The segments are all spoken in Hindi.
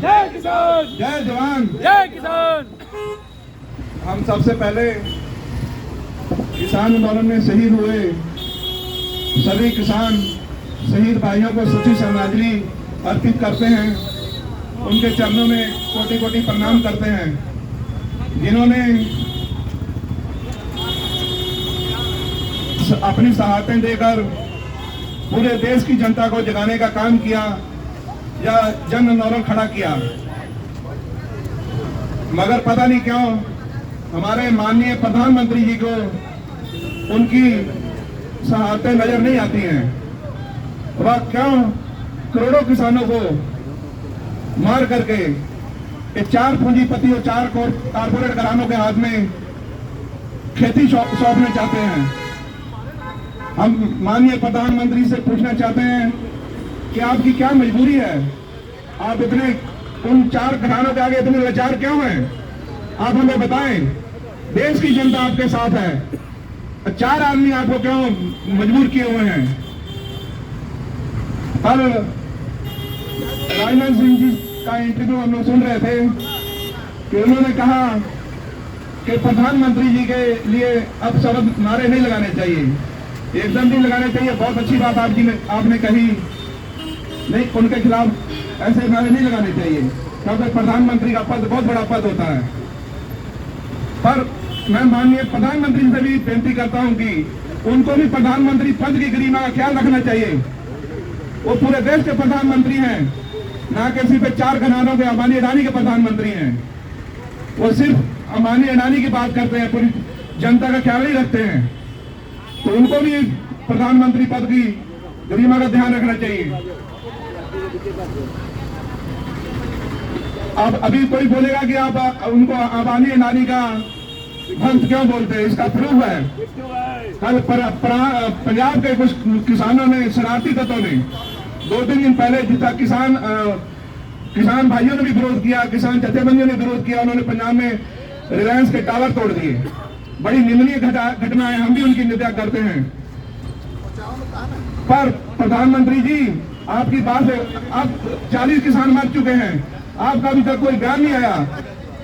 जय किसान, जय जवान, जय किसान। हम सबसे पहले किसान आंदोलन में शहीद हुए सभी किसान शहीद भाइयों को सच्ची श्रद्धांजलि अर्पित करते हैं। उनके चरणों में कोटि कोटि प्रणाम करते हैं, जिन्होंने अपनी सहायताएं देकर पूरे देश की जनता को जगाने का काम किया या जन आंदोलन खड़ा किया। मगर पता नहीं क्यों हमारे माननीय प्रधानमंत्री जी को उनकी सहायताएं नजर नहीं आती हैं। वह क्यों करोड़ों किसानों को मार करके चार पूंजीपति और चार कारपोरेट घरानों के हाथ में खेती सौंपना चाहते हैं। हम माननीय प्रधानमंत्री से पूछना चाहते हैं कि आपकी क्या मजबूरी है? आप इतने उन चार घरानों के आगे इतने लाचार क्यों हैं? आप हमें बताएं। देश की जनता आपके साथ है, चार आदमी आपको क्यों मजबूर किए हुए हैं? कल राजनाथ सिंह जी का इंटरव्यू हम लोग सुन रहे थे कि उन्होंने कहा कि प्रधानमंत्री जी के लिए अब शब्द नारे नहीं लगाने चाहिए, एकदम नहीं लगाने चाहिए। बहुत अच्छी बात आपने कही, नहीं उनके खिलाफ ऐसे नारे नहीं लगाने चाहिए, क्योंकि प्रधानमंत्री का पद बहुत बड़ा पद होता है। पर मैं माननीय प्रधानमंत्री से भी बेनती करता हूं कि उनको भी प्रधानमंत्री पद की गरिमा का ख्याल रखना चाहिए। वो पूरे देश के प्रधानमंत्री हैं, ना कि सिर्फ चार घरानों के अंबानी अडानी के प्रधानमंत्री हैं। वो सिर्फ अंबानी अडानी की बात करते हैं, पूरी जनता का ख्याल नहीं रखते हैं। तो उनको भी प्रधानमंत्री पद की गरिमा का ध्यान रखना चाहिए। अब अभी कोई बोलेगा कि आप उनको अंबानी अडानी का भक्त क्यों बोलते हैं? इसका प्रूफ है, कल पंजाब के कुछ किसानों ने, शरारती तत्वों ने 2-3 दिन पहले जितना किसान भाइयों ने भी विरोध किया, किसान जथेबंदियों ने विरोध किया, उन्होंने पंजाब में रिलायंस के टावर तोड़ दिए। बड़ी निंदनीय घटना है, हम भी उनकी निंदा करते हैं। पर प्रधानमंत्री जी आपकी बात है, अब 40 किसान मर चुके हैं, आपका अभी तक कोई बयान नहीं आया।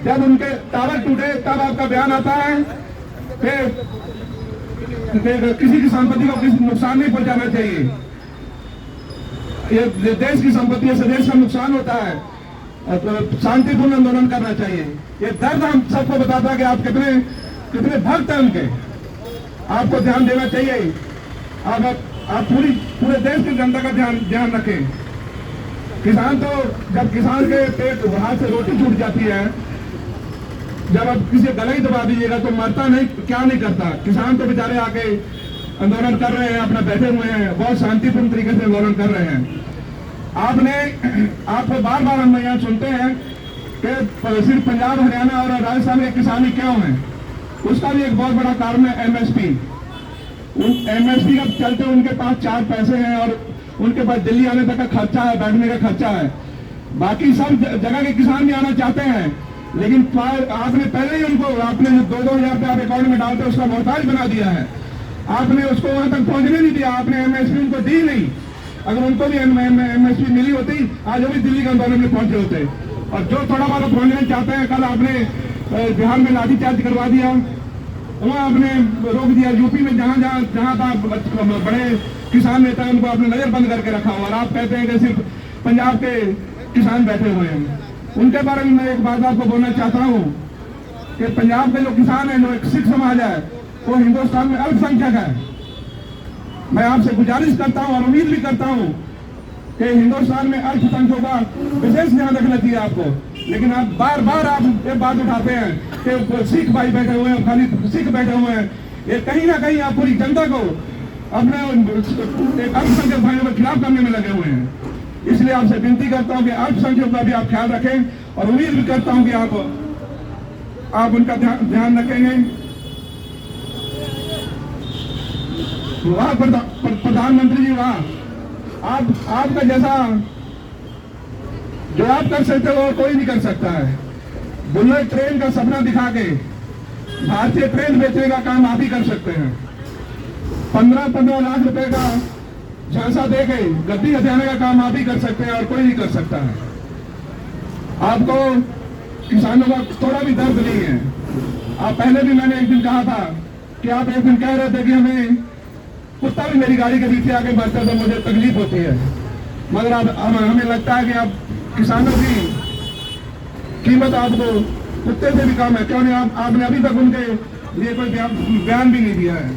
जब उनके टावर टूटे तब आपका बयान आता है। फिर किसी की संपत्ति को किसी नुकसान नहीं पहुंचाना चाहिए। ये देश की संपत्ति से देश का नुकसान होता है, तो शांतिपूर्ण आंदोलन करना चाहिए। ये दर्द हम सबको बताता है कि आप कितने भक्त हैं उनके, आपको ध्यान देना चाहिए। आप पूरे देश की जनता का ध्यान रखें। किसान तो जब किसान के पेट हाथ से रोटी छूट जाती है, जब आप किसी गला ही दबा दीजिएगा तो मरता नहीं, क्या नहीं करता। किसान तो बेचारे आके आंदोलन कर रहे हैं, अपना बैठे हुए हैं, बहुत शांतिपूर्ण तरीके से आंदोलन कर रहे हैं। आपको बार बार हम यहाँ सुनते हैं कि सिर्फ पंजाब, हरियाणा और राजस्थान के किसान क्यों हैं? उसका भी एक बहुत बड़ा कारण है एमएसपी। एमएसपी का चलते उनके पास 4 पैसे हैं और उनके पास दिल्ली आने तक का खर्चा है, बैठने का खर्चा है। बाकी सब जगह के किसान भी आना चाहते हैं, लेकिन आपने पहले ही उनको आपने 2-2 हज़ार रुपये आप अकाउंट में डालते उसका मोहताज बना दिया है। आपने उसको वहां तक पहुंचने नहीं दिया, आपने एमएसपी उनको दी नहीं। अगर उनको भी एमएसपी मिली होती, आज वो भी दिल्ली के आंदोलन में पहुंचे होते। और जो थोड़ा बहुत पहुंचने चाहते हैं, कल आपने बिहार में लाठीचार्ज करवा दिया, वहाँ आपने रोक दिया। यूपी में जहाँ था बड़े किसान नेता उनको आपने नजर बंद करके रखा हुआ, और आप कहते हैं कि सिर्फ पंजाब के किसान बैठे हुए हैं। उनके बारे में मैं एक बात आपको बोलना चाहता हूँ कि पंजाब के जो किसान है, जो एक सिख समाज है, वो हिंदुस्तान में अल्पसंख्यक है। मैं आपसे गुजारिश करता हूँ और उम्मीद भी करता हूँ कि हिंदुस्तान में अल्पसंख्यकों का विशेष ध्यान रखना चाहिए आपको। लेकिन आप बार बार आप ये बात उठाते हैं कि सिख भाई बैठे हुए हैं, खाली सिख बैठे हुए हैं। ये कहीं ना कहीं आप पूरी जनता को अपने अल्पसंख्यक भाइयों के खिलाफ करने में लगे हुए हैं। इसलिए आपसे विनती करता हूं कि अल्पसंख्यकों का भी आप ख्याल रखें, और उम्मीद भी करता हूं कि आप उनका ध्यान रखेंगे। वाह प्रधानमंत्री जी, वाह, आपका जैसा जो आप कर सकते हो कोई नहीं कर सकता है। बुलेट ट्रेन का सपना दिखा के भारतीय ट्रेन बेचने का काम आप ही कर सकते हैं। 15-15 लाख रुपए का झांसा दे के गद्दी हथियाने का काम आप ही कर सकते हैं और कोई नहीं कर सकता है। आपको किसानों का थोड़ा भी दर्द नहीं है। आप पहले भी मैंने एक दिन कहा था कि आप एक दिन कह रहे थे कि हमें कुत्ता भी मेरी गाड़ी के पीछे आके मरता तो मुझे तकलीफ होती है, मगर अब हमें लगता है कि आप किसानों की कीमत आपको कुत्ते से भी कम है। क्यों नहीं? आपने अभी तक उनके लिए कोई बयान भी नहीं दिया है।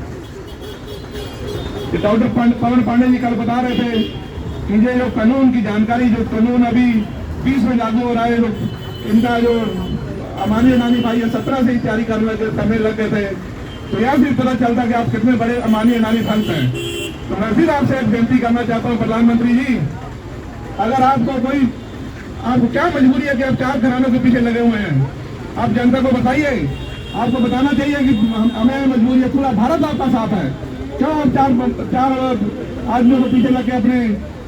डॉक्टर पवन पांडे जी कल बता रहे थे कि ये जो कानून की जानकारी, जो कानून अभी 20 में लागू हो रहा है, इनका जो अमानी अनानी भाई 17 से ही तैयारी करने लग गए थे, तो यह भी पता चलता कि आप कितने बड़े अमानी अनानी संत हैं। तो मैं फिर आपसे एक बेनती करना चाहता हूँ प्रधानमंत्री जी, अगर आपको क्या मजबूरी है कि आप 4 घरानों के पीछे लगे हुए हैं? आप जनता को बताइए, आपको बताना चाहिए कि हमें मजबूरी है, पूरा भारत आपका साथ है। क्यों आप चार आदमियों को पीछे लग के अपने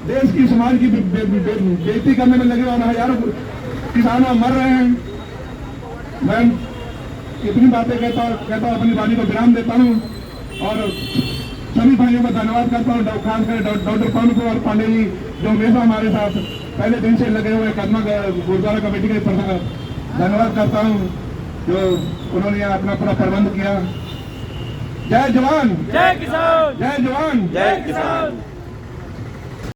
देश की, समाज की बेइज्जती करने में लगे और हजारों किसान मर रहे हैं? मैं इतनी बातें कहता हूँ, अपनी वाणी को विराम देता हूँ और सभी भाइयों का धन्यवाद करता हूँ, खासकर डॉक्टर पवन पांडे जी जो हमेशा हमारे साथ पहले दिन से लगे हुए, कदमा गुरुद्वारा कमेटी के धन्यवाद करता हूँ जो उन्होंने अपना पूरा प्रबंध किया। जय जवान, जय किसान, जय जवान, जय किसान।